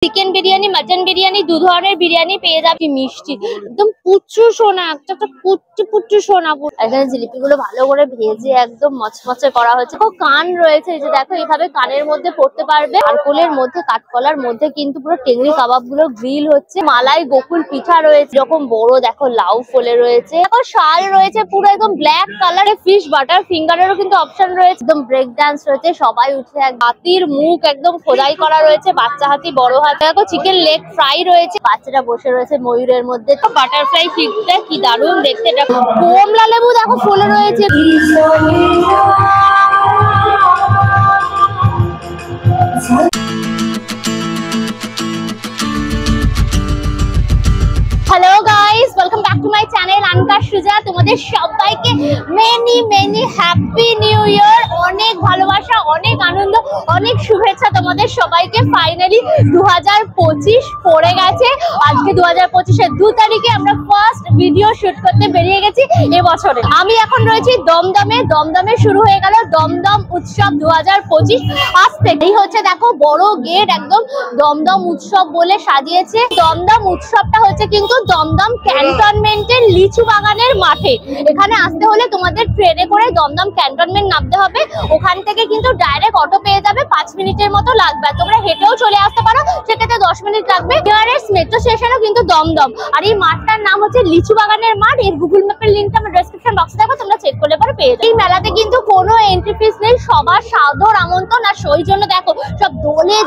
Chicken biryani, mutton biryani, দু ধরনের বিরিয়ানি পেয়ে যাবে। মিষ্টি একদম পুচু সোনা, একটা পুচু সোনা। এখানে জিলিপি গুলো ভালো করে ভেজে একদম মচমচে করা হচ্ছে। কান রয়েছে, এই যে দেখো এইভাবে কানের মধ্যে পড়তে পারবে। নারকোলের মধ্যে, কাঠকলার মধ্যে কিন্তু পুরো টেংরি কাবাব গুলো গ্রিল হচ্ছে। মালাই গোকুল পিঠা রয়েছে, এরকম বড় দেখো লাউ ফলে রয়েছে। দেখো শাল রয়েছে পুরো একদম ব্ল্যাক কালারের। ফিশ বাটার ফিঙ্গারেরও কিন্তু অপশন রয়েছে। একদম ব্রেক ডান্স রয়েছে, সবাই উঠে। এক হাতির মুখ একদম খোদাই করা রয়েছে, বাচ্চা হাতি বড় হাতি। দেখো চিকেন লেগ ফ্রাই রয়েছে, বাচ্চাটা বসে রয়েছে ময়ূরের মধ্যে। তো বাটারফ্লাই ফিশটা কি দারুণ দেখতে। এটা কমলা লেবু দেখো ফুলে রয়েছে। Hello guys, welcome back to my channel আনকা সুজা। তোমাদের সবাইকে মেনি হ্যাপি নিউ ইয়ার। অনেক ভালোবাসা, অনেক আনন্দ, অনেক শুভেচ্ছা তোমাদের সবাইকে। ফাইনালি 2025 পড়ে গেছে। আজকে 2025-এর 2 তারিখে আমরা ফার্স্ট ভিডিও শুট করতে বেরিয়ে গেছি এবছরে। আমি এখন রয়েছি দমদমে শুরু হয়ে গেল দমদম উৎসব 2025। আজ থেকেই হচ্ছে দেখো বড় গেট, একদম দমদম উৎসব বলে সাজিয়েছে। দমদম উৎসবটা হচ্ছে কিন্তু দমদম ক্যান্টনমেন্টের লিচু বাগানের মাঠে। এখানে আসতে হলে তোমাদের ট্রেনে করে দমদম ক্যান্টনমেন্ট নামতে হবে। ওখান থেকে কিন্তু ডাইরেক্ট অটো পেয়ে যাবে, 5 মিনিটের মতো লাগবে। তোমরা হেঁটেও চলে আসতে পারো, সেক্ষেত্রে 10 মিনিট লাগবে। নিয়ারেস্ট মেট্রো স্টেশনও কিন্তু দমদম। আর এই মাঠটার নাম হচ্ছে লিচু বাগানের মাঠ। এর গুগল ম্যাপের লিঙ্কটা আমার ডেসক্রিপশন বক্সে দেখো, তোমরা চেক করলে পরে পেয়ে যাবে। এই মেলাতে কিন্তু কোনো এন্ট্রি ফিস নেই, সবার সাদর আমন্ত্রণ। আর সেই জন্য দেখো সব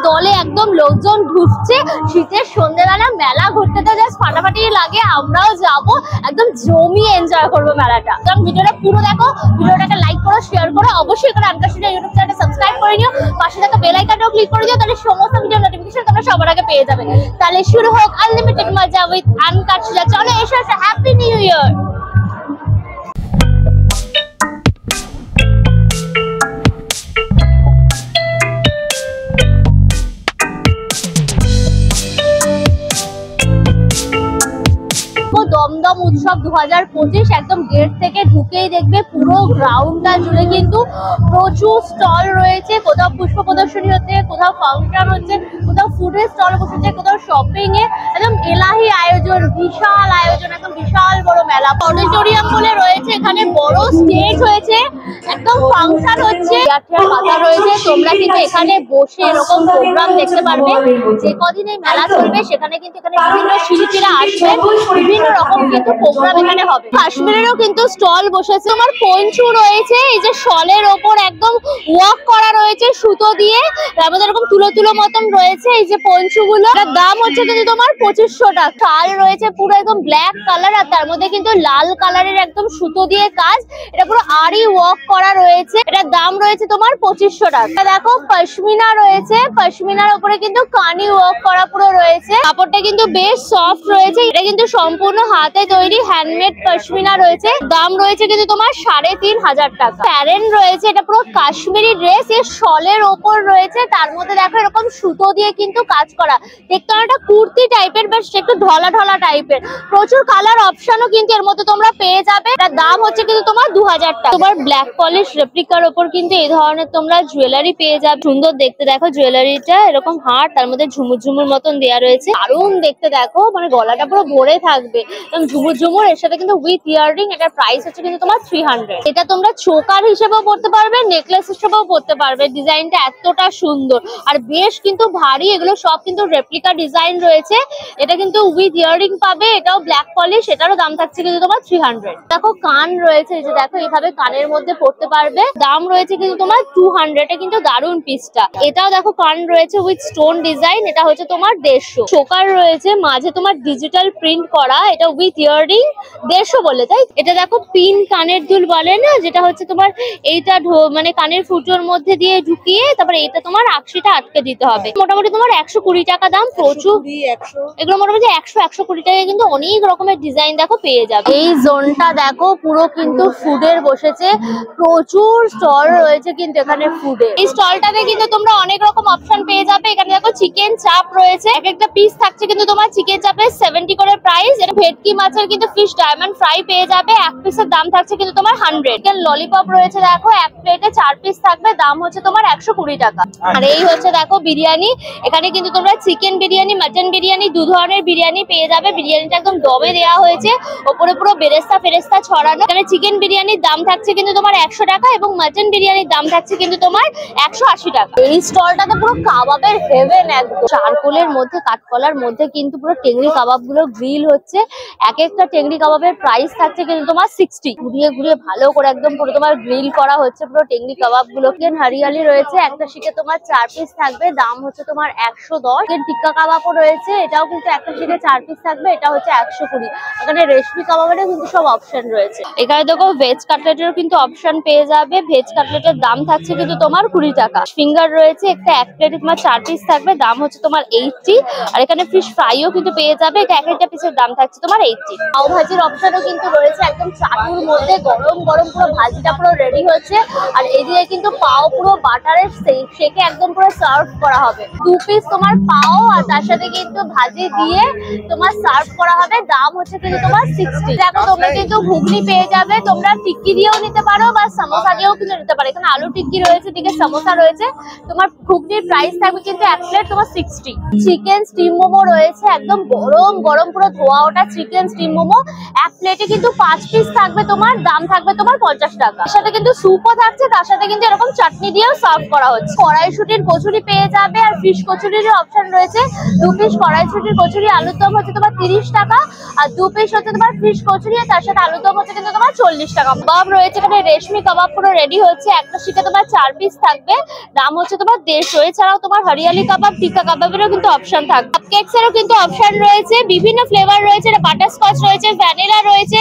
দলে একদম লোকজন ঢুকছে। শীতের সন্ধ্যেবেলা মেলা ঘুরতে তো জাস্ট ফাটাফাটি লাগে। আমরাও যাবো, একদম জমিয়ে এনজয় করবো মেলাটা। তো ভিডিওটা পুরো দেখো, ভিডিওটাকে লাইক করো, শেয়ার করো, অবশ্যই করে আনকা সুজা ইউটিউব চ্যানেলটা সাবস্ক্রাইব করে নিও। পাশে থাকা বেল আইকনটাও ক্লিক করে দিও, তাহলে সমস্ত ভিডিও নোটিফিকেশন তোমরা সবার আগে পেয়ে যাবে। তাহলে শুরু হোক আনলিমিটেড মজা উইথ আনকা সুজা। চলো এসো, হ্যাপি নিউ ইয়ার। দমদম উৎসব 2025 একদম গেট থেকে ঢুকেই দেখবে পুরো গ্রাউন্ডটা জুড়ে কিন্তু প্রচুর স্টল রয়েছে। কোথাও পুষ্প প্রদর্শনী হচ্ছে, কোথাও ফাংশন হচ্ছে, কোথাও ফুডের স্টল বসেছে, কোথাও শপিং এ। একদম এলাহি আয়োজন, বিশাল আয়োজন, একদম বিশাল বড় মেলা। অডিটোরিয়াম বলে রয়েছে, এখানে বড় স্টেজ হয়েছে, একদম ফাংশন হচ্ছে। পাতা রয়েছে, তোমরা কিন্তু এখানে বসে এরকম প্রোগ্রাম দেখতে পারবে। যে কদিন এই মেলা চলবে সেখানে কিন্তু এখানে বিভিন্ন শিল্পীরা আসবেন, বিভিন্ন রকম কিন্তু প্রোগ্রাম এখানে হবে। কাশ্মীরেরও কিন্তু স্টল বসেছে। তোমার পঞ্চু রয়েছে, এই যে শলের ওপর একদম ওয়ার্ক করা রয়েছে সুতো দিয়ে, তার মধ্যে এরকম তুলো মতন রয়েছে। এই যে পঞ্চুগুলো, এটার দাম হচ্ছে কিন্তু তোমার 2500 টাকা। শাল রয়েছে পুরো একদম ব্ল্যাক কালার, আর তার মধ্যে কিন্তু লাল কালারের একদম সুতো দিয়ে কাজ। এটা পুরো আরি ওয়ার্ক করা রয়েছে। এটার দাম রয়েছে তোমার 2500 টাকা। দেখো পশমিনা রয়েছে, পশমিনার উপরে কিন্তু কানি ওয়ার্ক করা পুরো রয়েছে। কাপড়টা কিন্তু বেশ সফট রয়েছে। এটা কিন্তু সম্পূর্ণ হাতে তৈরি হ্যান্ডমেড পশমিনা রয়েছে। দাম রয়েছে কিন্তু তোমার 3500 টাকা। প্যারেন্ট রয়েছে, এটা পুরো কাশ্মীরি ড্রেস, এর শলের ওপর রয়েছে। তার মধ্যে দেখো এরকম সুতো দিয়ে কিন্তু কাজ করা। দেখতে অনেকটা কুর্তি টাইপের, বেশ একটু ঢলা টাইপের। প্রচুর কালার অপশনও কিন্তু এর মধ্যে তোমরা পেয়ে যাবে। এটার দাম হচ্ছে কিন্তু তোমার 2000 টাকা। তোমার ব্ল্যাক পলিশ রেপ্লিকার ওপর কিন্তু এই ধরনের তোমরা জুয়েলারি পেয়ে যাবে। সুন্দর দেখতে দেখো জুয়েলারিটা, এরকম হার, তার মধ্যে ঝুমুর মতন দেওয়া রয়েছে। দারুণ দেখতে দেখো, মানে গলাটা পুরো ভরে থাকবে ঝুমুর। এর সাথে কিন্তু উইথ ইয়াররিং। এটার প্রাইস হচ্ছে কিন্তু তোমার 300। এটা তোমরা চোকার হিসেবেও পড়তে পারবে, নেকলেস হিসেবেও পড়তে পারবে। ডিজাইনটা এতটা সুন্দর আর বেশ কিন্তু ভারী। এগুলো সব কিন্তু রেপ্লিকা ডিজাইন রয়েছে। এটা কিন্তু উইথ ইয়াররিং পাবে, এটাও ব্ল্যাক পলিশ। এটারও দাম থাকছে কিন্তু তোমার 300। দেখো কান রয়েছে, এই যে দেখো এইভাবে কানের মধ্যে পড়তে পারবে। দাম রয়েছে কিন্তু তোমার 200। এটা কিন্তু দারুণ পিসটা। এটাও দেখো কান রয়েছে উইথ স্টোন ডিজাইন, এটা হচ্ছে তোমার 150। চোকার রয়েছে, মাঝে তোমার ডিজিটাল প্রিন্ট করা, এটা উইথ ইয়াররিং 150 বলে, তাই। এটা দেখো পিন কানের দুল বলে না, যেটা হচ্ছে তোমার এইটা মানে কানের ফুটোর মধ্যে দিয়ে ঢুকিয়ে তারপরে এটা তোমার আকশিটা আটকে দিতে হবে। মোটামুটি তোমার 120 টাকা দাম। প্রচুর প্রচুর এগুলো মোটামুটি 100-120 টাকায় কিন্তু অনেক রকমের ডিজাইন দেখো পেয়ে যাবে। এই জোনটা দেখো পুরো কিন্তু ফুডের বসেছে, প্রচুর স্টল রয়েছে কিন্তু এখানে ফুডে। এই স্টলটাতে কিন্তু তোমরা অনেক রকম অপশন পেয়ে যাবে। এখানে দেখো চিকেন চাপ রয়েছে, এক একটা পিস থাকছে কিন্তু তোমার চিকেন চাপের 70 করে প্রাইস। এটা ভেটকি মাছের কিন্তু ফিশ ডায়মন্ড ফ্রাই পেয়ে যাবে, এক পিসের দাম থাকছে কিন্তু তোমার 100। চিকেন ললিপপ রয়েছে দেখো, এক প্লেটে 4 পিস থাকবে, দাম হচ্ছে তোমার 120 টাকা। আর এই হচ্ছে দেখো বিরিয়ানি, এখানে কিন্তু তোমরা চিকেন বিরিয়ানি, মাটন বিরিয়ানি, দু ধরনের বিরিয়ানি পেয়ে যাবে। বিরিয়ানিটা একদম দমে দেওয়া হয়েছে, ওপরে পুরো বেরেস্তা ফেরেস্তা ছড়ানো। এখানে চিকেন বিরিয়ানির দাম থাকছে কিন্তু তোমার 100 টাকা এবং মাটন বিরিয়ানির দাম থাকছে কিন্তু তোমার 180 টাকা। এই স্টলটাতে পুরো কাবাবের হেভেন, একদম চারকোলের মধ্যে কাঠকলার মধ্যে কিন্তু পুরো টেংরি কাবাব গুলো গ্রিল হচ্ছে। এক একটা টেংরি কাবাবের প্রাইস থাকছে কিন্তু তোমার 60। ঘুরিয়ে ঘুরিয়ে ভালো করে একদম পুরো তোমার গ্রিল করা হচ্ছে পুরো টেংরি কাবাব গুলো। চিকেন হারিয়ালি রয়েছে, একটা শিখে তোমার 4 পিস থাকবে, দাম হচ্ছে তোমার 110। চিকেন টিক্কা কাবাবও রয়েছে, এটাও কিন্তু একটা শিখে 4 পিস থাকবে, এটা হচ্ছে 120। এখানে রেশমি কাবাবেরও কিন্তু সব অপশন রয়েছে। এখানে দেখো ভেজ কাটলেটেরও কিন্তু অপশন পেয়ে যাবে, ভেজ কাটলেটের দাম থাকছে কিন্তু তোমার 20 টাকা। ফিঙ্গার রয়েছে, একটা এক প্লেটে তোমার 4 পিস থাকবে, দাম হচ্ছে তোমার 80। আর এখানে ফিশ ফ্রাইও কিন্তু পেয়ে যাবে, এটা এক একটা পিসের দাম থাকছে তোমার 80। পাও ভাজির অপশনও কিন্তু রয়েছে, একদম চাটুর মধ্যে গরম গরম পুরো ভাজিটা পুরো রেডি হচ্ছে। আর এদিকে কিন্তু পাও পুরো বাটারের সেকে একদম পুরো সার্ভ করা হবে। 2 পিস তোমার পাও আর তার সাথে কিন্তু ভাজি দিয়ে তোমার সার্ভ করা হবে, দাম হচ্ছে কিন্তু তোমার 60। দেখো তোমরা কিন্তু ঘুগনি পেয়ে যাবে, তোমরা টিক্কি দিয়েও নিতে পারো বা সমোসা দিয়েও কিন্তু নিতে পারো। এখানে আলু টিক্কি রয়েছে, দিকে সমোসা রয়েছে। তোমার ঘুগনির প্রাইস থাকবে কিন্তু এক প্লেট তোমার 60। চিকেন স্টিম মোমো রয়েছে, একদম গরম গরম পুরো ধোয়া ওটা চিকেন স্টিম মোমো, এক প্লেটে কিন্তু 5 পিস থাকবে, তোমার দাম থাকবে তোমার 50 টাকা। এর সাথে কিন্তু স্যুপও থাকছে, তার সাথে কিন্তু এরকম চাটনি দিয়েও সার্ভ করা হচ্ছে। কড়াইশুটির কচুরি পেয়ে যাবে, আর ফিশ কচুরির অপশন রয়েছে। 2 পিস কড়াইশুটির কচুরি আলুর দম হচ্ছে তোমার 30 টাকা, আর 2 পিস হচ্ছে তোমার ফিশ কচুরি আর তার সাথে আলুর দম হচ্ছে কিন্তু তোমার 40 টাকা। কাবাব রয়েছে, এখানে রেশমি কাবাব পুরো রেডি হচ্ছে, একটা শিখে তোমার 4 পিস থাকবে, দাম হচ্ছে তোমার 150। এছাড়াও তোমার হরিয়ালি কাবাব, টিক্কা কাবাবেরও কিন্তু অপশন থাকবে। কাপকেকস এরও কিন্তু অপশন রয়েছে, বিভিন্ন ফ্লেভার রয়েছে, বাটারস্কচ রয়েছে, ভ্যানিলা রয়েছে,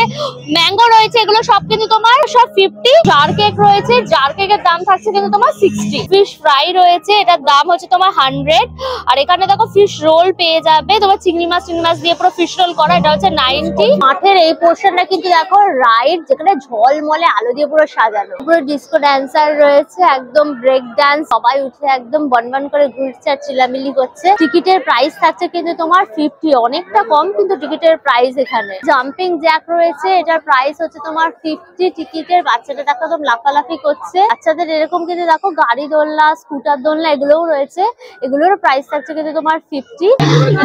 ম্যাঙ্গো রয়েছে, এগুলো সব কিন্তু তোমার সব 50। জার কেক রয়েছে, জার কেকের দাম থাকছে কিন্তু তোমার 60। ফিশ ফ্রাই রয়েছে, এটার দাম হচ্ছে তোমার 100। আর এখানে দেখো ফিশ রোল পেয়ে যাবে, তোমার চিংড়ি মাছ দিয়ে পুরো ফিশ রোল করা, এটা হচ্ছে 90। মাঠের এই পোর্শনটা কিন্তু দেখো রাইড, যেখানে ঝলমলে আলো দিয়ে পুরো সাজানো, পুরো ডিস্কো ড্যান্সার রয়েছে, একদম ব্রেক ডান্স, সবাই উঠে একদম বনবন করে ঘুরছে আর চিল্লামিল্লি করছে। টিকিটের প্রাইস থাকছে কিন্তু তোমার 50, অনেকটা কম কিন্তু টিকিটের প্রাইস। এখানে জাম্পিং জ্যাক রয়েছে, এটার প্রাইস হচ্ছে তোমার 50 টিকিটের। বাচ্চাটা দেখো একদম লাফালাফি করছে, বাচ্চাদের এরকম কিন্তু দেখো গাড়ি দোলনা, স্কুটার দোলনা এগুলোও রয়েছে, এগুলোর প্রাইস থাকছে কিন্তু তোমার 50।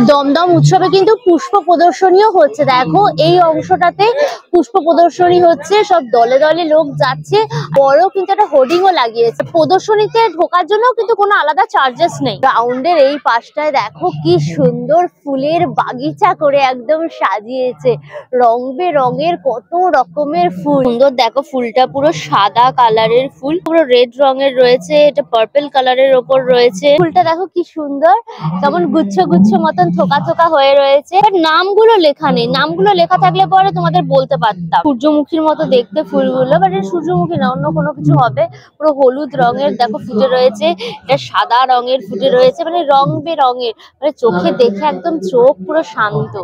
দমদম উৎসবে কিন্তু পুষ্প প্রদর্শনীও হচ্ছে, দেখো এই অংশটাতে পুষ্প প্রদর্শনী হচ্ছে, সব দলে দলে লোক যাচ্ছে, বড় কিন্তু একটা হোর্ডিংও লাগিয়েছে। প্রদর্শনীতে ঢোকার জন্য কিন্তু কোনো আলাদা চার্জেস নেই। গ্রাউন্ডের এই পাশটায় দেখো কি সুন্দর ফুলের বাগিচা করে একদম সাজিয়েছে, রং বেরঙের কত রকমের ফুল। সুন্দর দেখো ফুলটা পুরো সাদা কালারের ফুল, পুরো রেড রঙের রয়েছে, এটা পার্পল কালারের ওপর রয়েছে। ফুলটা দেখো কি সুন্দর, কেমন গুচ্ছ গুচ্ছ মতন থোকা থোকা হয়ে রয়েছে। নামগুলো লেখা নেই, নামগুলো লেখা থাকলে পরে তোমাদের বলতে পারতাম। সূর্যমুখীর মতো দেখতে ফুলগুলো, বাট এটা সূর্যমুখী না, অন্য কোনো কিছু হবে। পুরো হলুদ রঙের দেখো ফুটে রয়েছে, এটা সাদা রঙের ফুটে রয়েছে, মানে রং বেরঙের, মানে চোখে দেখে একদম চোখ পুরো শান্ত।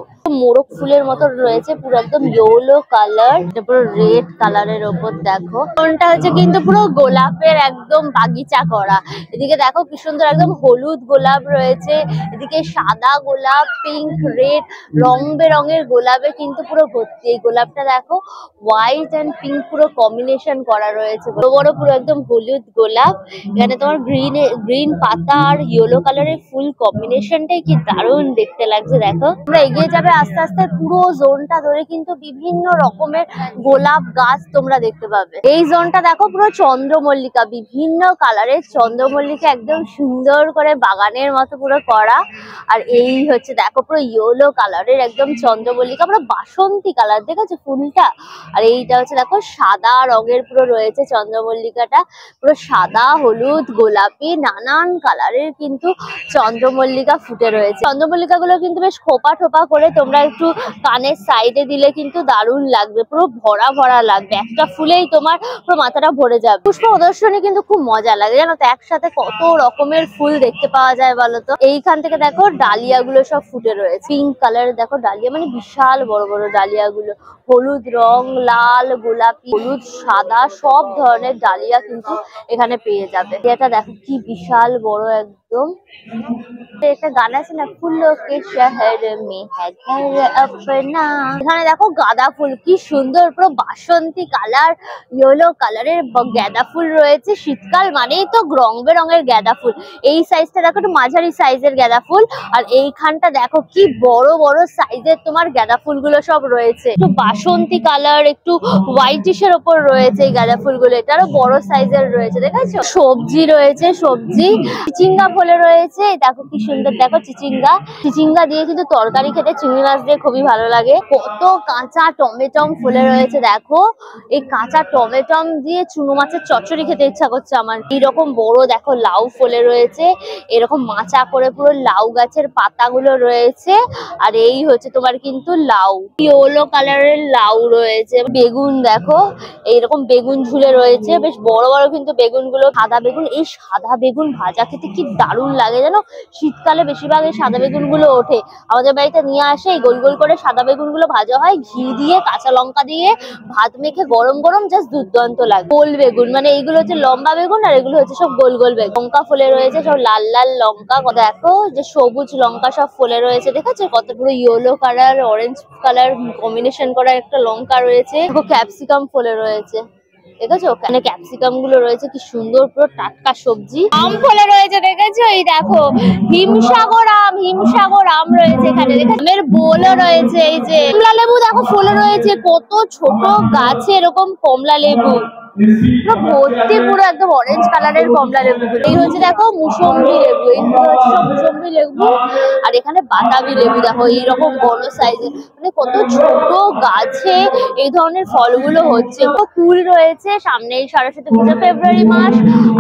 মোরগ ফুলের মতো রয়েছে, পুরো একদম ইয়েলো কালার, পুরো রেড কালারের ওপর দেখো। কোনটা হচ্ছে কিন্তু পুরো গোলাপের একদম বাগিচা করা। এদিকে দেখো কি সুন্দর একদম হলুদ গোলাপ রয়েছে, এদিকে সাদা গোলাপ, পিঙ্ক, রেড, রং বেরঙের গোলাপে কিন্তু পুরো ভর্তি। এই গোলাপটা দেখো হোয়াইট এন্ড পিঙ্ক পুরো কম্বিনেশন করা রয়েছে, বড় বড় পুরো একদম হলুদ গোলাপ। এখানে তোমার গ্রিন পাতা আর ইয়েলো কালারের ফুল কম্বিনেশনটাই কি দারুণ দেখতে লাগছে। দেখো তোমরা এগিয়ে যাবে আস্তে আস্তে, পুরো জোনটা ধরে কিন্তু বিভিন্ন রকমের গোলাপ গাছ তোমরা দেখতে পাবে। এই জোনটা দেখো পুরো চন্দ্রমল্লিকা, বিভিন্ন কালারের চন্দ্রমল্লিকা একদম সুন্দর করে বাগানের মতো পুরো করা। আর এই হচ্ছে দেখো পুরো ইয়েলো কালারের একদম চন্দ্রমল্লিকা, পুরো বাসন্তী কালার, দেখেছো ফুলটা? আর এইটা হচ্ছে দেখো সাদা রঙের পুরো রয়েছে চন্দ্রমল্লিকাটা, পুরো সাদা, হলুদ, গোলাপি নানান কালারের কিন্তু চন্দ্রমল্লিকা ফুটে রয়েছে। চন্দ্রমল্লিকা গুলো কিন্তু বেশ খোপা ঠোপা করে তোমরা একটু কানের সাইডে দিলে কিন্তু দারুণ লাগবে, পুরো ভরা ভরা লাগবে, একটা ফুলেই তোমার পুরো মাথাটা ভরে যাবে। পুষ্প প্রদর্শনী কিন্তু খুব মজা লাগে জানো তো, একসাথে কত রকমের ফুল দেখতে পাওয়া যায় বলো তো। এইখান থেকে দেখো ডালিয়া গুলো সব ফুটে রয়েছে, পিঙ্ক কালারের দেখো ডালিয়া, মানে বিশাল বড় বড় ডালিয়া গুলো, হলুদ রং, লাল, গোলাপি, হলুদ, সাদা সব ধরনের ডালিয়া কিন্তু এখানে পেয়ে যাবে। এটা দেখো কি বিশাল বড় একদম। একটা গান আছে না, ফুলো কে শহর মে হ্যায় ঘর আপনা, এখানে দেখো গাঁদা ফুল কি সুন্দর, পুরো বাসন্তী কালার, ইয়েলো কালারের গাঁদা ফুল রয়েছে। শীতকাল মানেই তো রং বেরঙের গাঁদা ফুল। এই সাইজটা দেখো একটু মাঝারি সাইজের গাঁদা ফুল, আর এইখানটা দেখো কি বড় বড় সাইজের তোমার গাঁদা ফুলগুলো সব রয়েছে, একটু বাসন্তী কালার, একটু হোয়াইটিশের ওপর রয়েছে এই গাঁদা ফুলগুলো, এটারও বড় সাইজের রয়েছে দেখেছো। সবজি রয়েছে, সবজি চিচিঙ্গা ফুলে রয়েছে, দেখো কি সুন্দর, দেখো চিচিঙ্গা, চিচিঙ্গা দিয়ে কিন্তু তরকারি খেতে চিংড়ি মাছ দিয়ে খুবই ভালো লাগে। কত কাঁচা টমেটম ফুলে রয়েছে দেখো, এই কাঁচা টমেটম দিয়ে চুনো মাছের চচ্চড়ি খেতে ইচ্ছা করছে আমার। এইরকম বড় দেখো লাউ ফুলে রয়েছে, এরকম মাচা করে পুরো লাউ গাছের পাতাগুলো রয়েছে। আর এই হচ্ছে তোমার কিন্তু লাউ, ইয়েলো কালারের লাউ রয়েছে। বেগুন দেখো এইরকম বেগুন ঝুলে রয়েছে, বেশ বড় বড় কিন্তু বেগুন গুলো, সাদা বেগুন, এই সাদা বেগুন ভাজা খেতে কি দারুণ লাগে জানো। শীতকালে বেশিরভাগ এই সাদা বেগুন গুলো ওঠে, আমাদের বাড়িতে নিয়ে আসে, এই গোল গোল করে সাদা বেগুন গুলো ভাজা হয় ঘি দিয়ে, কাঁচা লঙ্কা দিয়ে ভাত মেখে গরম গরম, জাস্ট দুর্দান্ত লাগে। গোল বেগুন মানে এইগুলো হচ্ছে লম্বা বেগুন, আর এগুলো হচ্ছে সব গোল গোল বেগুন। লঙ্কা ফুলে রয়েছে সব লাল লাল লঙ্কা, দেখো যে সবুজ লঙ্কা সব ফুলে রয়েছে, দেখেছো কত পুরো yellow colour orange colour combination করা একটা লঙ্কা রয়েছে। ক্যাপসিকাম ফুলে রয়েছে, দেখেছো ওখানে ক্যাপসিকাম গুলো রয়েছে, কি সুন্দর পুরো টাটকা সবজি। আম ফলে রয়েছে দেখেছো, এই দেখো হিমসাগর আম, হিমসাগর আম রয়েছে এখানে, আমের বোলও রয়েছে। এই যে কমলা লেবু দেখো ফুলে রয়েছে, কত ছোট গাছে এরকম কমলা লেবু, ভর্তি পুরো একদম অরেঞ্জ কালারের কমলা লেবু। এই হচ্ছে দেখো মুসম্বি লেবু, এইগুলো হচ্ছে সব মুসম্বি লেবু। আর এখানে বাতাবি লেবু দেখো এইরকম বড় সাইজের, মানে কত ছোট গাছে এই ধরনের ফলগুলো হচ্ছে। কুল রয়েছে, সামনেই সরস্বতী পুজো, ফেব্রুয়ারি মাস,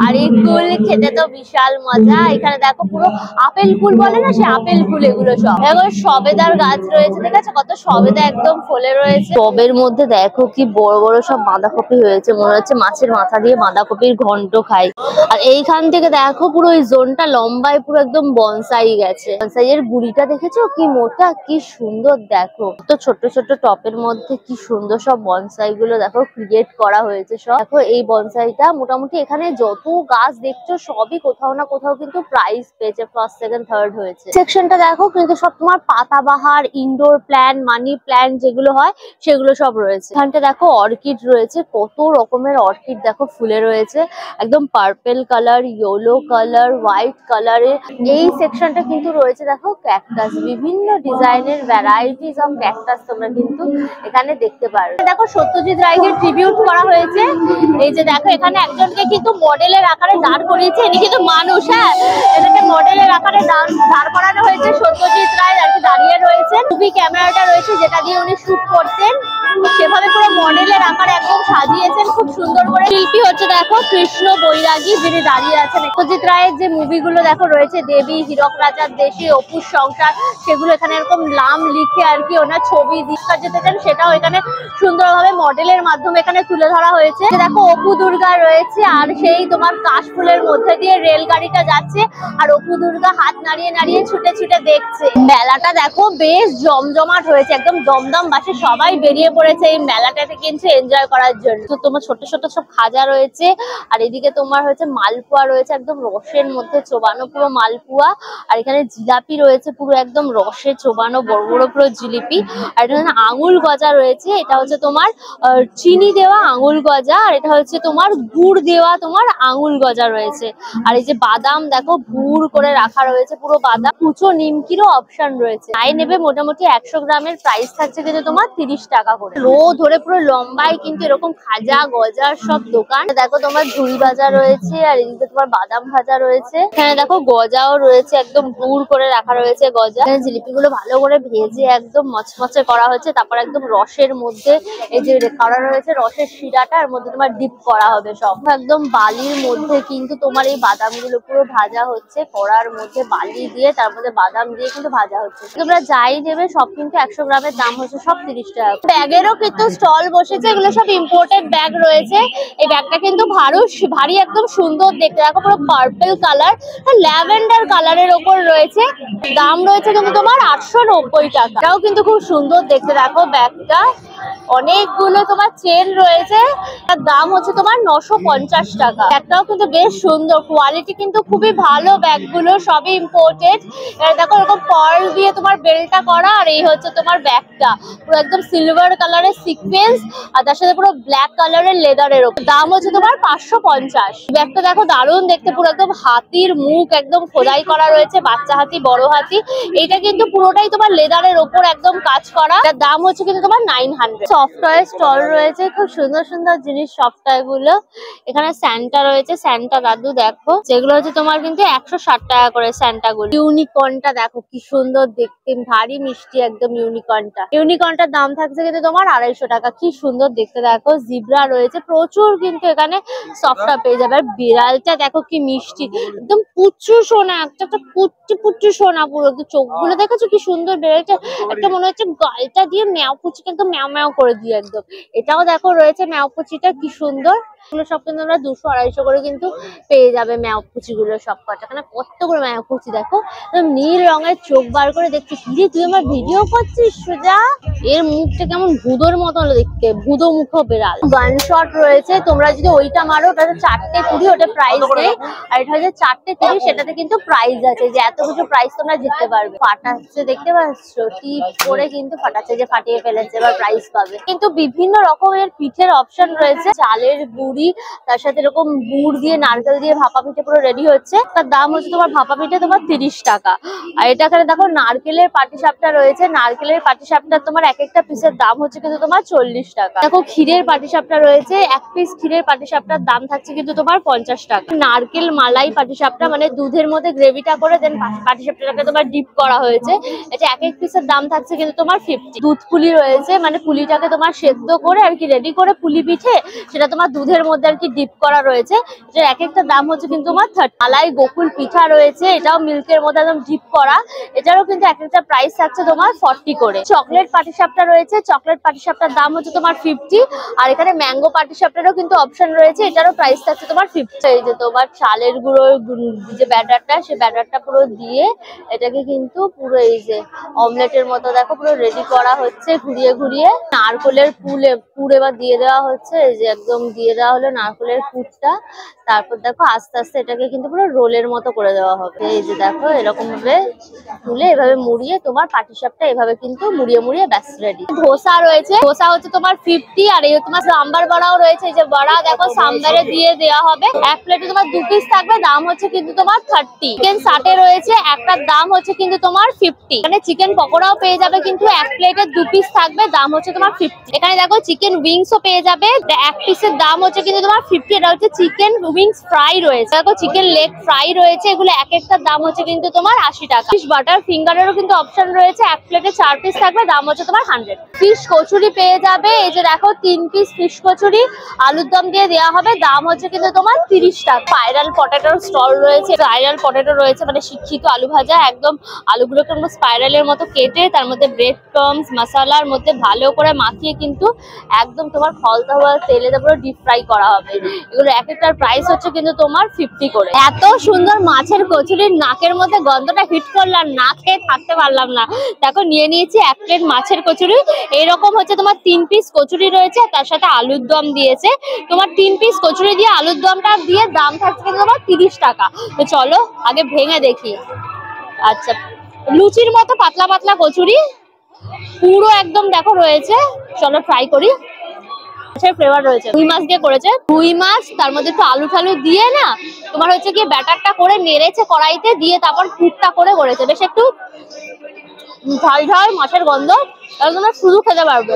আর এই কুল খেতে তো বিশাল মজা। এখানে দেখো পুরো আপেল কুল বলে না, সে আপেল কুল এগুলো সব। এবার সবেদার গাছ রয়েছে, ঠিক আছে কত সবেদা একদম ফলে রয়েছে। টবের মধ্যে দেখো কি বড় বড় সব বাঁধাকপি হয়েছে, মনে হচ্ছে মাছের মাথা দিয়ে বাঁধাকপির ঘন্ট খাই। আর এইখান থেকে দেখো পুরো এই জোনটা লম্বায় পুরো একদম বনসাই গেছে, বনসাই এর গুড়িটা দেখেছো কি মোটা, কি সুন্দর দেখো। তো ছোট ছোট টপের মধ্যে কি সুন্দর সব বনসাই গুলো দেখো ক্রিয়েট করা হয়েছে সব। দেখো এই বনসাইটা মোটামুটি এখানে যত গাছ দেখছো সবই কোথাও না কোথাও কিন্তু প্রাইজ পেয়েছে, ফার্স্ট সেকেন্ড থার্ড হয়েছে। সেকশনটা দেখো কিন্তু সব তোমার পাতাবাহার, ইনডোর প্ল্যান্ট, মানি প্ল্যান্ট যেগুলো হয় সেগুলো সব রয়েছে। এখানটা দেখো অর্কিড রয়েছে, কত রকমের অর্কিড দেখো ফুলে রয়েছে, একদম purple colour, yellow colour, white কালারের। এই সেকশনটা কিন্তু রয়েছে দেখো ক্যাকটাস, বিভিন্ন ডিজাইনের ভ্যারাইটিস অফ ক্যাকটাস তোমরা কিন্তু এখানে দেখতে পারো। দেখো সত্যজিৎ রায়কে ট্রিবিউট করা হয়েছে, এই যে দেখো এখানে একজনকে কিন্তু মডেলের আকারে দাঁড় করিয়েছে, ইনি কিন্তু মানুষ, হ্যাঁ এটাকে মডেলের আকারে দাঁড় করানো হয়েছে। সত্যজিৎ রায় আর কি দাঁড়িয়ে রয়েছে, মুভি ক্যামেরাটা রয়েছে যেটা দিয়ে উনি শুট করতেন, সেভাবে পুরো মডেলের আকারে একদম সাজিয়েছেন খুব সুন্দর করে। শিল্পী হচ্ছে দেখো কৃষ্ণ বৈরাগী, যিনি দাঁড়িয়ে আছেন। সত্যজিৎ রায়ের যে মুভিগুলো দেখো রয়েছে, দেবী, হীরক রাজার দেশে, অপুর সংসার, সেগুলো এখানে এরকম নাম লিখে আর কি ওনার ছবি দীক্ষা যেতে চান সেটাও এখানে সুন্দরভাবে মডেলের মাধ্যমে এখানে তুলে ধরা হয়েছে। দেখো অপু দুর্গা রয়েছে, আর সেই তোমার কাশফুলের মধ্যে দিয়ে রেলগাড়িটা যাচ্ছে, আর অপু দুর্গা হাত নাড়িয়ে নাড়িয়ে ছুটে ছুটে দেখছে। মেলাটা দেখো বেশ জমজমাট হয়েছে, একদম দমদম বাসে সবাই বেরিয়ে পড়েছে এই মেলাটাতে কিন্তু এনজয় করার জন্য। তো তোমার ছোট ছোট সব খাজা রয়েছে, আর এদিকে তোমার হচ্ছে মালপোয়া রয়েছে, একদম রসের মধ্যে চোবানো পুরো মালপোয়া। আর এখানে জিলাপি রয়েছে, পুরো একদম রসে চোবানো বড় বড় পুরো জিলিপি। আর এখানে আঙুল গজা রয়েছে, এটা হচ্ছে তোমার চিনি দেওয়া আঙুল গজা, আর এটা হচ্ছে তোমার গুড় দেওয়া তোমার আঙুল গজা রয়েছে। আর এই যে বাদাম দেখো ভুর করে রাখা রয়েছে, পুরো বাদাম, কুচো নিমকিরও অপশন রয়েছে। তাই নেবে মোটামুটি 100 গ্রামের প্রাইস থাকছে কিন্তু তোমার 30 টাকা করে। রো ধরে পুরো লম্বায় কিন্তু এরকম এরকম খাজা গজার সব দোকান। দেখো তোমার ঝুড়ি ভাজা রয়েছে, আর এদিকে তোমার বাদাম ভাজা রয়েছে। এখানে দেখো গজাও রয়েছে, একদম গুড় করে রাখা রয়েছে গজা। এখানে জিলিপি গুলো ভালো করে ভেজে একদম মচমচে করা হচ্ছে, তারপর একদম রসের মধ্যে এই যে করা রয়েছে রসের শিরাটা, এর মধ্যে তোমার ডিপ করা হবে সব। একদম বালির মধ্যে কিন্তু তোমার এই বাদাম গুলো পুরো ভাজা হচ্ছে, কড়ার মধ্যে বালি দিয়ে তার মধ্যে বাদাম দিয়ে কিন্তু ভাজা হচ্ছে। তোমরা যাই নেবে সব কিন্তু 100 গ্রামের দাম হচ্ছে সব 30 টাকা। ব্যাগেরও কিন্তু স্টল বসেছে, এগুলো সব ইম্পোর্টেড ব্যাগ রয়েছে। এই ব্যাগটা কিন্তু ভারী একদম সুন্দর দেখতে, দেখো পুরো পার্পল কালার, ল্যাভেন্ডার কালারের ওপর রয়েছে। দাম রয়েছে কিন্তু তোমার 890 টাকা। এটাও কিন্তু খুব সুন্দর দেখতে, দেখো ব্যাগটা অনেকগুলো তোমার চেন রয়েছে, তার দাম হচ্ছে তোমার 950 টাকা। ব্যাগটাও কিন্তু বেশ সুন্দর, কোয়ালিটি কিন্তু খুবই ভালো, ব্যাগগুলো সবই ইম্পোর্টেড। দেখো এরকম পার্ল দিয়ে তোমার বেলটা করা, আর এই হচ্ছে তোমার ব্যাগটা পুরো একদম সিলভার কালারের সিকোয়েন্স, আর তার সাথে পুরো ব্ল্যাক কালারের লেদারের ওপর। দাম হচ্ছে তোমার 550। ব্যাগটা দেখো দারুণ দেখতে, পুরো একদম হাতির মুখ একদম খোদাই করা রয়েছে, বাচ্চা হাতি বড় হাতি। এটা কিন্তু পুরোটাই তোমার লেদারের ওপর একদম কাজ করা। এটার দাম হচ্ছে কিন্তু তোমার 900। সফটওয়্যার স্টল রয়েছে, খুব সুন্দর সুন্দর জিনিস সফটওয়্যার গুলো। এখানে স্যান্টা রয়েছে, স্যান্টা দাদু দেখো, যেগুলো হচ্ছে তোমার কিন্তু 160 টাকা করে স্যান্টা গুলো। ইউনিকর্নটা দেখো কি সুন্দর দেখতে, ভারী মিষ্টি একদম ইউনিকর্নটা। ইউনিকর্নটার দাম থাকছে কিন্তু তোমার 250 টাকা। কি সুন্দর দেখতে দেখো। জিব্রা রয়েছে প্রচুর, কিন্তু এখানে সফটওয়্যার পেয়ে যাবে। আর বিড়ালটা দেখো কি মিষ্টি, একদম পুচ্ছু সোনা, একটা পুচ্ছি পুচ্ছি সোনা পুরো। চোখগুলো দেখেছো কি সুন্দর, বিড়ালটা একটা মনে হচ্ছে গালটা দিয়ে ম্যাও পুচি কিন্তু ম্যাও ম্যাও করে দিয়ে একদম। এটাও দেখো রয়েছে ম্যাও পুচিটা কি সুন্দর। এগুলো সব কিন্তু আমরা 200-250 করে কিন্তু পেয়ে যাবে ম্যাও পুচি গুলো সব কটা। এখানে কতগুলো ম্যাও পুচি দেখো, নীল রঙের চোখ বার করে দেখছি। কি তুই আমার ভিডিও করছিস সোজা? এর মুখটা কেমন ভুদোর মতো দেখতে, ভুদো মুখ বেড়াল। গান শট রয়েছে, তোমরা যদি ওইটা মারো ওটাতে 420, ওটা প্রাইস নেই। আর এটা হচ্ছে 430, সেটাতে কিন্তু প্রাইস আছে, যে এত কিছু প্রাইস তোমরা জিততে পারবে। ফাটাচ্ছে দেখতে পাচ্ছ, টিপ করে কিন্তু ফাটাচ্ছে, যে ফাটিয়ে ফেলেছে, এবার প্রাইস পাবে। কিন্তু বিভিন্ন রকমের পিঠের অপশন রয়েছে, চালের গুড়ি, তার সাথে এরকম গুড় দিয়ে নারকেল দিয়ে ভাপা পিঠে পুরো রেডি হচ্ছে। তার দাম হচ্ছে তোমার ভাপা পিঠে তোমার 30 টাকা। আর এটা এখানে দেখো নারকেলের পাটিসাপটা রয়েছে, নারকেলের পাটিসাপটা তোমার এক একটা পিসের দাম হচ্ছে কিন্তু তোমার 40 টাকা। দেখো ক্ষীরের পাটিসাপটা রয়েছে, এক পিস ক্ষীরের পাটিসাপটার দাম থাকছে কিন্তু তোমার 50 টাকা। নারকেল মালাই পাটিসাপটা, মানে দুধের মধ্যে গ্রেভিটা করে দেন পাটিসাপটাটাকে তোমার ডিপ করা হয়েছে, এটা এক এক পিসের দাম থাকছে কিন্তু তোমার 50। দুধ পুলি রয়েছে, মানে পুলিটাকে তোমার সেদ্ধ করে আর কি রেডি করে পুলি পিঠে, সেটা তোমার দুধের মধ্যে আর কি ডিপ করা রয়েছে, এটার এক একটা দাম হচ্ছে কিন্তু তোমার 30। মালাই গোকুল পিঠা রয়েছে, এটাও মিল্কের মধ্যে একদম ডিপ করা, এটারও কিন্তু এক একটা প্রাইস থাকছে তোমার 40 করে। চকলেট পাটিসাপটা রয়েছে, চকলেট পাটিসাপটার দাম হচ্ছে তোমার 50। আর এখানে ম্যাঙ্গো পাটিসাপটারও কিন্তু অপশন রয়েছে, এটারও প্রাইস থাকছে তোমার 50। এই যে তোমার চালের গুঁড়োর যে ব্যাটারটা, সেই ব্যাটারটা পুরো দিয়ে এটাকে কিন্তু পুরো এই যে অমলেটের মতো দেখো পুরো রেডি করা হচ্ছে, ঘুরিয়ে ঘুরিয়ে। নারকলের পুর এবার দিয়ে দেওয়া হচ্ছে, এই যে একদম দিয়ে দেওয়া হলো নারকলের পুরটা। তারপর দেখো আস্তে আস্তে এটাকে কিন্তু পুরো রোলের মতো করে দেওয়া হবে। এই যে দেখো এরকম ভাবে তুলে এভাবে মুড়িয়ে তোমার পাটিসাপটা এভাবে কিন্তু মুড়িয়ে মুড়িয়ে ব্যাস রেডি। ধোসা রয়েছে, ধোসা হচ্ছে তোমার 50। আর এই তোমার সাম্বার বড়াও রয়েছে, এই যে বড়া দেখো সাম্বারে দিয়ে দেওয়া হবে। এক প্লেটে তোমার 2 পিস থাকবে, দাম হচ্ছে কিন্তু তোমার 30। চিকেন সাটে রয়েছে, একটার দাম হচ্ছে কিন্তু তোমার 50। এখানে চিকেন পকোড়াও পেয়ে যাবে, কিন্তু এক প্লেটে 2 পিস থাকবে, দাম হচ্ছে তোমার 50। এখানে দেখো চিকেন উইংসও পেয়ে যাবে, এক পিসের দাম হচ্ছে কিন্তু তোমার 50। এটা হচ্ছে চিকেন উইংস ফ্রাই রয়েছে, দেখো চিকেন লেগ ফ্রাই রয়েছে, এগুলো এক একটার দাম হচ্ছে কিন্তু তোমার 80 টাকা। ফিশ বাটার ফিঙ্গারেরও কিন্তু অপশন রয়েছে, এক প্লেটে 4 পিস থাকবে, দাম হচ্ছে তোমার 100। ফিশ কচুরি পেয়ে যাবে, এই যে দেখো 3 পিস ফিশ কচুরি আলুর দম দিয়ে দেওয়া হবে, দাম হচ্ছে কিন্তু তোমার 30 টাকা। স্পাইরাল পটেটোর স্টল রয়েছে, স্পাইরাল পটেটো রয়েছে, মানে শিক্ষিত আলু ভাজা, একদম আলুগুলোকে আমরা স্পাইরালের মতো কেটে তার মধ্যে ব্রেড ক্রাম্বস মশলার মধ্যে ভালো করে মাখিয়ে কিন্তু একদম তোমার খলতা হওয়া তেলে পুরো ডিপ ফ্রাই করা হবে। এগুলো এক একটার প্রাইস হচ্ছে কিন্তু তোমার 50 করে। এত সুন্দর মাছের কচুরির নাকের মধ্যে গন্ধটা হিট করলাম, না খেয়ে থাকতে পারলাম না। দেখো নিয়ে নিয়েছি এক প্লেট মাছের কচুরি। এইরকম হচ্ছে তোমার 3 পিস কচুরি রয়েছে, তার সাথে আলুর দম দিয়েছে। তোমার 3 পিস কচুরি দিয়ে আলুর দমটা দিয়ে দাম থাকছে কিন্তু তোমার 30 টাকা। তো চলো আগে ভেঙে দেখি। আচ্ছা, লুচির মতো পাতলা পাতলা কচুরি পুরো একদম দেখো রয়েছে, চলো ট্রাই করি। ফ্লেভার রয়েছে, রুই মাছ দিয়ে করেছে, রুই মাছ তার মধ্যে একটু আলু ঠালু দিয়ে না তোমার হচ্ছে কি ব্যাটারটা করে নেড়েছে কড়াইতে দিয়ে, তারপর পুরটা করে করেছে। বেশ একটু ঝাল ঝাল মাছের গন্ধ, তোমরা শুধু খেতে পারবে,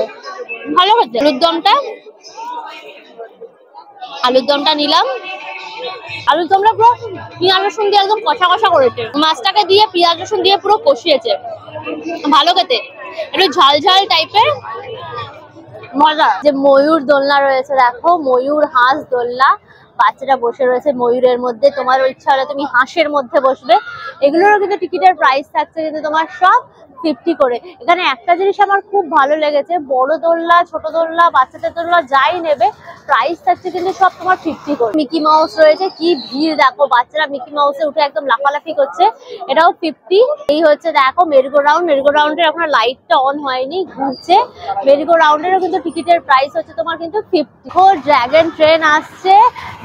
ভালো খেতে। আলুর দমটা আলুর দমটা নিলাম। আলুর দমটা পুরো পেঁয়াজ রসুন দিয়ে একদম কষা কষা করেছে, মাছটাকে দিয়ে পেঁয়াজ রসুন দিয়ে পুরো কষিয়েছে, ভালো খেতে, একটু ঝাল ঝাল টাইপের, মজা। যে ময়ূর দোলনা রয়েছে দেখো, ময়ূর হাঁস দোলনা, বাচ্চারা বসে রয়েছে ময়ূরের মধ্যে, তোমার ইচ্ছা হলে তুমি হাঁসের মধ্যে বসবে। এগুলোরও কিন্তু টিকিটের প্রাইস থাকছে কিন্তু তোমার সব 50 করে। এখানে একটা জিনিস আমার খুব ভালো লেগেছে, বড় দোলনা ছোট দোলনা বাচ্চাদের দোলনা যাই নেবে প্রাইস থাকছে কিন্তু সব তোমার 50 করে। মিকি মাউস রয়েছে, কি ভিড় দেখো, বাচ্চারা মিকি মাউসে উঠে একদম লাফালাফি করছে, এটাও 50। এই হচ্ছে দেখো মেরিগো রাউন্ড, মেরিগো রাউন্ডের এখন লাইটটা অন হয়নি, ঘুরছে। মেরিগো রাউন্ডেরও কিন্তু টিকিটের প্রাইস হচ্ছে তোমার কিন্তু 50। ড্রাগন ট্রেন আসছে,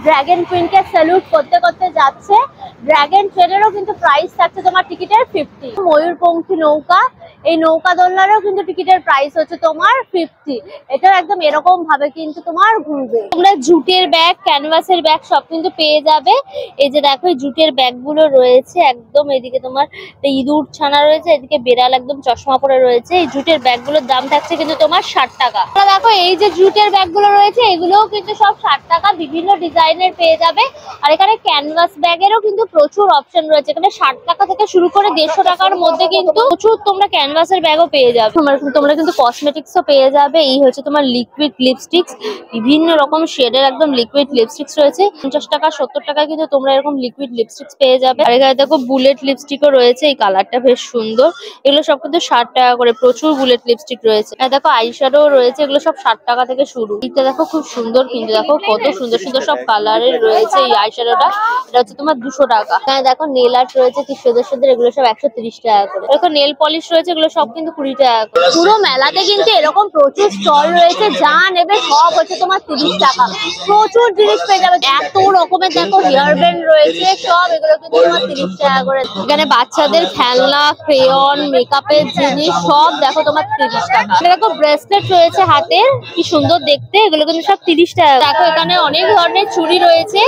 ড্রাগন কুইনকে স্যালুট করতে করতে যাচ্ছে, ড্রাগন ট্রেনেরও কিন্তু প্রাইস থাকছে তোমার টিকিটের 50। ময়ূরপঙ্খী নৌকা, এই নৌকা দোলনারও কিন্তু টিকিটের প্রাইস হচ্ছে তোমার 50। এটা একদম এরকম ভাবে কিন্তু তোমার ঘুরবে। তোমরা জুটের ব্যাগ, ক্যানভাসের ব্যাগ সব কিন্তু পেয়ে যাবে। এই যে দেখো এই জুটের ব্যাগ গুলো রয়েছে একদম, এদিকে তোমার ইঁদুর ছানা রয়েছে, এদিকে বেড়াল একদম চশমা পরে রয়েছে। এই জুটের ব্যাগ গুলোর দাম থাকছে কিন্তু তোমার 60 টাকা। দেখো এই যে জুটের ব্যাগ গুলো রয়েছে এগুলোও কিন্তু সব 60 টাকা, বিভিন্ন ডিজাইনের পেয়ে যাবে। আর এখানে ক্যানভাস ব্যাগেরও কিন্তু প্রচুর অপশন রয়েছে, এখানে 60 টাকা থেকে শুরু করে 150 টাকার মধ্যে কিন্তু প্রচুর তোমরা ক্যানভাসের ব্যাগও পেয়ে যাবে। তোমরা কিন্তু কসমেটিক্সও পেয়ে যাবে। এই হচ্ছে তোমার লিকুইড লিপস্টিক্স, বিভিন্ন রকম শেডের একদম লিকুইড লিপস্টিক্স রয়েছে, 50 টাকা 70 টাকায় কিন্তু তোমরা এরকম লিকুইড লিপস্টিক্স পেয়ে যাবে। আর এখানে দেখো বুলেট লিপস্টিকও রয়েছে, এই কালারটা বেশ সুন্দর, এগুলো সব কিন্তু 60 টাকা করে, প্রচুর বুলেট লিপস্টিক রয়েছে। আর দেখো আইশ্যাডো রয়েছে, এগুলো সব 60 টাকা থেকে শুরু। এটা দেখো খুব সুন্দর, কিন্তু দেখো কত সুন্দর সুন্দর সব কালারের রয়েছে এই আইশ্যাডোটা, এটা হচ্ছে তোমার 200 টাকা। হ্যাঁ দেখো নেল আর্ট রয়েছে কি সুন্দর সুন্দর, এগুলো সব 130 টাকা করে। দেখো নেল পলিশ রয়েছে, এগুলো সব কিন্তু 20 টাকা করে। পুরো মেলাতে কিন্তু এরকম প্রচুর স্টল রয়েছে, যা নেবে সব হচ্ছে তোমার 30 টাকা, প্রচুর জিনিস পেয়ে যাবে। এত রকমের দেখো হেয়ার ব্যান্ড রয়েছে সব, এগুলো কিন্তু তোমার 30 টাকা করে। এখানে বাচ্চাদের খেলনা, ক্রেয়ন, মেকআপের জিনিস সব দেখো তোমার 30 টাকা। দেখো ব্রেসলেট রয়েছে হাতের, কি সুন্দর দেখতে, এগুলো কিন্তু সব 30 টাকা। দেখো এখানে অনেক ধরনের চুড়ি রয়েছে,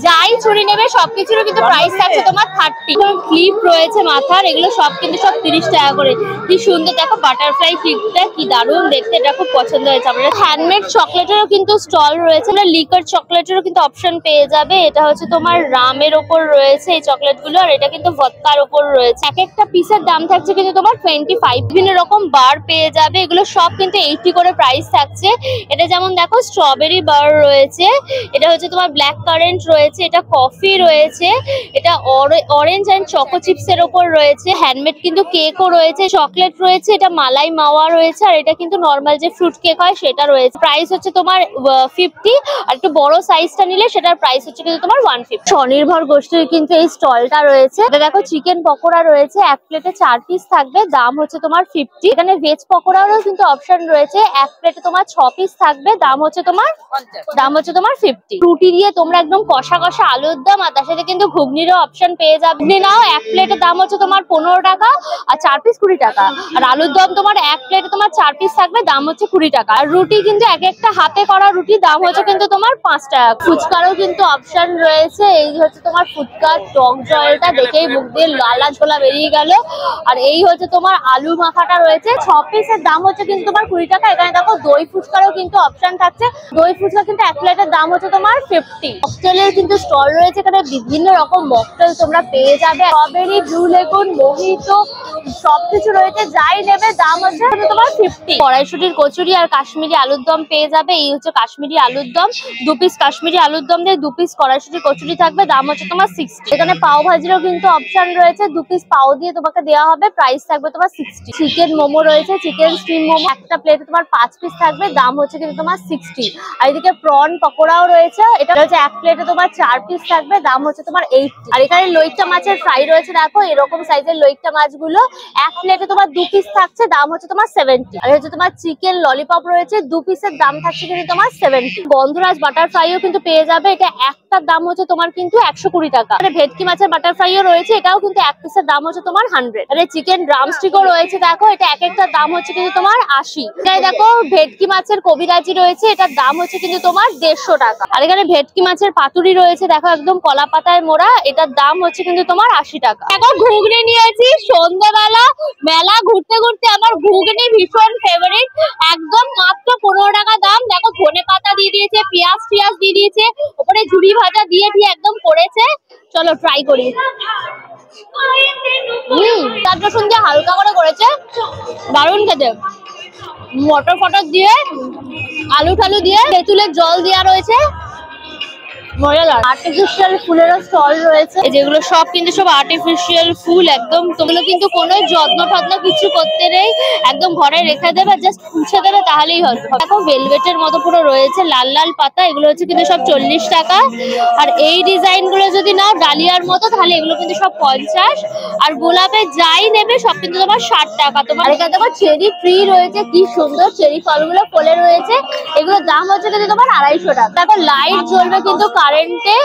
যাই চুড়ি নেবে সবকিছুরও কিন্তু প্রাইস থাকছে তোমার 30। ক্লিপ রয়েছে মাথার, এগুলো সব কিন্তু সব 30 টাকা করে। কি সুন্দর দেখো বাটারফ্লাই ক্লিপটা, কি দারুণ দেখতে, এটা খুব পছন্দ হয়েছে আমার। হ্যান্ডমেড চকলেটেরও কিন্তু স্টল রয়েছে, লিকার চকলেটেরও কিন্তু অপশন পেয়ে যাবে। এটা হচ্ছে তোমার রামের ওপর রয়েছে এই চকলেট গুলো, আর এটা কিন্তু ভদকার ওপর রয়েছে। এক একটা পিসের দাম থাকছে কিন্তু তোমার 25। বিভিন্ন রকম বার পেয়ে যাবে, এগুলো সব কিন্তু 80 করে প্রাইস থাকছে। এটা যেমন দেখো স্ট্রবেরি বার রয়েছে, এটা হচ্ছে তোমার ব্ল্যাক কারেন্ট রয়েছে, এটা কফি রয়েছে, এটা অরেঞ্জ এন্ড চকো চিপস এর ওপর রয়েছে। হ্যান্ডমেড কিন্তু কেকও রয়েছে, চকলেট রয়েছে, এটা মালাই মাওয়া রয়েছে, আর এটা কিন্তু নর্মাল যে ফ্রুট কেক হয় সেটা রয়েছে। প্রাইস হচ্ছে তোমার 50, আর একটু বড় সাইজটা নিলে সেটার প্রাইস হচ্ছে কিন্তু তোমার 150। স্বনির্ভর গোষ্ঠীর কিন্তু এই স্টলটা রয়েছে। এটা দেখো চিকেন পকোড়া রয়েছে, এক প্লেটে 4 পিস থাকবে, দাম হচ্ছে তোমার 50। এখানে ভেজ পকোড়ারও কিন্তু অপশন রয়েছে, এক প্লেটে তোমার 6 পিস থাকবে, দাম হচ্ছে তোমার 50। রুটি দিয়ে তোমরা একদম কষা কষা আলুর দম, আর তার সাথে কিন্তু ঘুগনিরও অপশন পেয়ে যাবে। নাও এক প্লেটের দাম হচ্ছে তোমার 15 টাকা, আর 4 পিস 20 টাকা। আর আলুর দম তোমার এক প্লেটে তোমার 4 পিস থাকবে, দাম হচ্ছে 20 টাকা। আর রুটি কিন্তু এক একটা হাতে করা রুটি, দাম হচ্ছে কিন্তু তোমার 5 টাকা। ফুচকারও কিন্তু অপশন রয়েছে, এই হচ্ছে তোমার ফুচকার টক জলটা দেখেই মুখ দিয়ে লালা ঝোলা বেরিয়ে গেল। আর এই হচ্ছে তোমার আলু মাখাটা রয়েছে, 6 পিসের দাম হচ্ছে কিন্তু তোমার 20 টাকা। এখানে দেখো দই ফুচকারও কিন্তু অপশন থাকছে, দই ফুচকা কিন্তু এক প্লেটের দাম হচ্ছে তোমার 50। মকটেলের কিন্তু স্টল রয়েছে, এখানে বিভিন্ন রকম মকটেল তোমরা পেয়ে যাবে, স্ট্রবেরি, ব্লু লেগুন, মোহিতো সবকিছু রয়েছে, যাই নেবে দাম হচ্ছে তোমার 50। কড়াইশুটির কচুরি আর কাশ্মীরি আলুর দম পেয়ে যাবে, এই হচ্ছে কাশ্মীরি আলুর দম, 2 পিস কাশ্মীরি আলুর দম দিয়ে 2 পিস কড়াইশুটির কচুরি থাকবে, দাম হচ্ছে তোমার 60। এখানে পাও ভাজিরও কিন্তু অপশন রয়েছে, 2 পিস পাও দিয়ে তোমাকে দেওয়া হবে, প্রাইস থাকবে তোমার 60। চিকেন মোমো রয়েছে, চিকেন স্টিম মোমো, একটা প্লেটে তোমার 5 পিস থাকবে, দাম হচ্ছে কিন্তু তোমার 60। আর এদিকে প্রন পকোড়াও রয়েছে, এটা হচ্ছে এক প্লেটে তোমার 4 পিস থাকবে, দাম হচ্ছে তোমার 80। আর এখানে লইট্টা মাছের ফ্রাই রয়েছে, দেখো এরকম সাইজের লইট্টা মাছগুলো, এক প্লেটে তোমার 2 পিস থাকছে, দাম হচ্ছে তোমার 70। আর হচ্ছে তোমার চিকেন ললিপপ রয়েছে, 2 পিসের দাম থাকছে কিন্তু তোমার 70। গন্ধরাজ বাটার ফ্রাইও কিন্তু পেয়ে যাবে, এটা একটার দাম হচ্ছে তোমার কিন্তু 120 টাকা। আর ভেটকি মাছের বাটার ফ্রাইও রয়েছে, এটাও কিন্তু এক পিসের দাম হচ্ছে তোমার 100। আর চিকেন ড্রামস্টিকও রয়েছে, দেখো এটা এক একটার দাম হচ্ছে কিন্তু তোমার 80। এখানে দেখো ভেটকি মাছের কবিরাজি রয়েছে, এটার দাম হচ্ছে কিন্তু তোমার 150 টাকা। আর এখানে ভেটকি মাছের পাতুরি রয়েছে, দেখো একদম কলা পাতায় মোড়া, এটার দাম হচ্ছে কিন্তু তোমার 80 টাকা। দেখো ঘুগনি নিয়েছি, সন্ধ্যাবেলা মেলা মেলা ঘুরতে ঘুরতে আমার ঘুগনি ভীষণ ফেভারিট, একদম মাত্র 15 টাকা দাম। দেখো ধনে পাতা দিয়ে দিয়েছে, পেঁয়াজ দিয়ে দিয়েছে, ওপরে ঝুরি ভাজা দিয়ে একদম করেছে। চলো ট্রাই করি। তার রসুন দিয়ে হালকা করে করেছে, দারুণ খেতে। মটর ফটর দিয়ে, আলু টালু দিয়ে, তেঁতুলের জল দেওয়া রয়েছে, মজাদার। আর্টিফিশিয়াল ফুলেরও স্টল রয়েছে, যেগুলো সব কিন্তু সব আর্টিফিশিয়াল ফুল, একদম তোগুলো কিন্তু কোনো যত্ন টত্ন কিছু করতে নেই, একদম ঘরে রেখে দেবে, জাস্ট মুছে দেবে তাহলেই হবে। দেখো ভেলভেটের মতো পুরো রয়েছে, লাল লাল পাতা, এগুলো হচ্ছে কিন্তু সব 40 টাকা। আর এই ডিজাইন গুলো যদি নাও ডালিয়ার মতো, তাহলে এগুলো কিন্তু সব 50। আর গোলাপে যাই নেবে সব কিন্তু তোমার 60 টাকা। তোমার এখানে দেখো চেরি ট্রি রয়েছে, কি সুন্দর চেরি ফলগুলো ফলে রয়েছে, এগুলোর দাম হচ্ছে কিন্তু তোমার 250 টাকা। দেখো লাইট জ্বলবে কিন্তু কারেন্টে,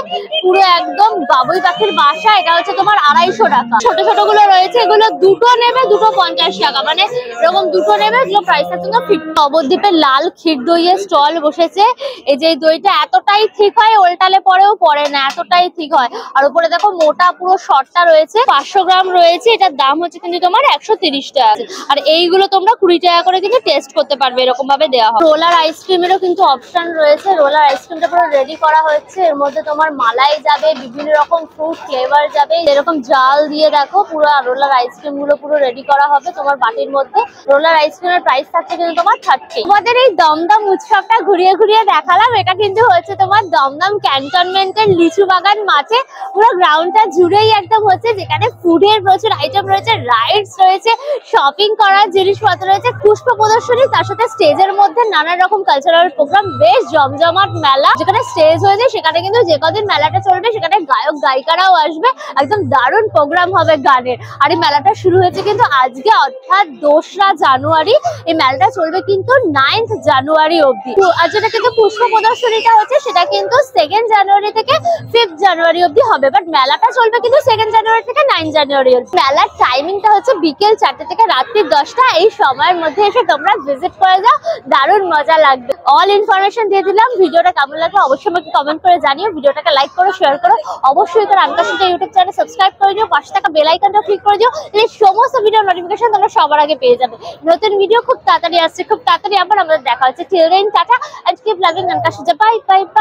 পুরো একদম বাবুই পাখির বাসা, এটা হচ্ছে তোমার 250 টাকা। ছোট ছোট গুলো রয়েছে, এগুলো দুটো নেবে দুটো 50 টাকা, মানে এরকম দুটো নেবে, এগুলো প্রাইস আছে 50। নবদ্বীপের লাল ক্ষীর দইয়ের স্টল বসেছে, এই যে দইটা এতটাই ঠিক হয়, ওল্টালে পরেও পড়ে না, এতটাই ঠিক হয়। আর উপরে দেখো মোটা পুরো শর্টটা রয়েছে, 500 গ্রাম রয়েছে, এটার দাম হচ্ছে কিন্তু তোমার 130 টাকা। আর এইগুলো তোমরা 20 টাকা করে কিন্তু টেস্ট করতে পারবে, এরকম ভাবে দেওয়া হয়। রোলার আইসক্রিমেরও কিন্তু অপশন রয়েছে, রোলার আইসক্রিমটা পুরো রেডি করা হচ্ছে, এর মধ্যে তোমার মালাই যাবে, বিভিন্ন রকম ফ্রুট ফ্লেভার যাবে, এরকম জাল দিয়ে দেখো পুরো রোলার আইসক্রিম গুলো পুরো রেডি করা হবে তোমার বাটির মধ্যে। রোলার আইসক্রিমের প্রাইস থাকছে কিন্তু তোমার 30। তোমাদের এই দমদম উৎসবটা ঘুরিয়ে ঘুরিয়ে দেখালাম, এটা কিন্তু হচ্ছে তোমার দমদম ক্যান্টনমেন্টের লিচু বাগান মাঠে, পুরো গ্রাউন্ডটা জুড়েই একদম হচ্ছে, যেখানে ফুডের প্রচুর আইটেম রয়েছে, রাইডস রয়েছে, শপিং করার জিনিসপত্র রয়েছে, পুষ্প প্রদর্শনী, তার সাথে স্টেজের মধ্যে নানা রকম কালচারাল প্রোগ্রাম, বেশ জমজমাট মেলা। যেখানে স্টেজ হয়েছে সেখানে কিন্তু যে কদিন মেলাটা চলবে সেখানে গায়ক গায়িকারাও আসবে, একদম দারুণ প্রোগ্রাম হবে গানের। আর এই মেলাটা শুরু হয়েছে কিন্তু আজকে, অর্থাৎ 2রা জানুয়ারি। এই মেলাটা চলবে কিন্তু 9th জানুয়ারি অবধি। আর যেটা কিন্তু পুষ্প প্রদর্শনীটা হচ্ছে সেটা কিন্তু 2nd জানুয়ারি থেকে 5th জানুয়ারি অবধি হবে, বাট মেলাটা চলবে কিন্তু 2nd জানুয়ারি থেকে 9 জানুয়ারি অবধি। মেলার টাইমিংটা হচ্ছে বিকেল 4টে থেকে রাত্রি 10টা। এই সময়ের মধ্যে এসে তোমরা ভিজিট করে যাও, দারুণ মজা লাগবে। অল ইনফরমেশন দিয়ে দিলাম। ভিডিওটা কেমন লাগলো অবশ্যই আমাকে কমেন্ট করে জানিও, ভিডিওটাকে লাইক করো, শেয়ার করো, অবশ্যই তো আনকাশিতা ইউটিউব চ্যানেল সাবস্ক্রাইব করে দিও, পাশে থাকা বেল আইকনটা ক্লিক করে দিও, তাহলে সমস্ত ভিডিও নোটিফিকেশন তোমরা সবার আগে পেয়ে যাবে। নতুন ভিডিও খুব তাড়াতাড়ি আসছে, খুব তাড়াতাড়ি আবার আমাদের দেখা হচ্ছে। Till then tata and keep loving আনকাশিতা, বাই বাই বাই।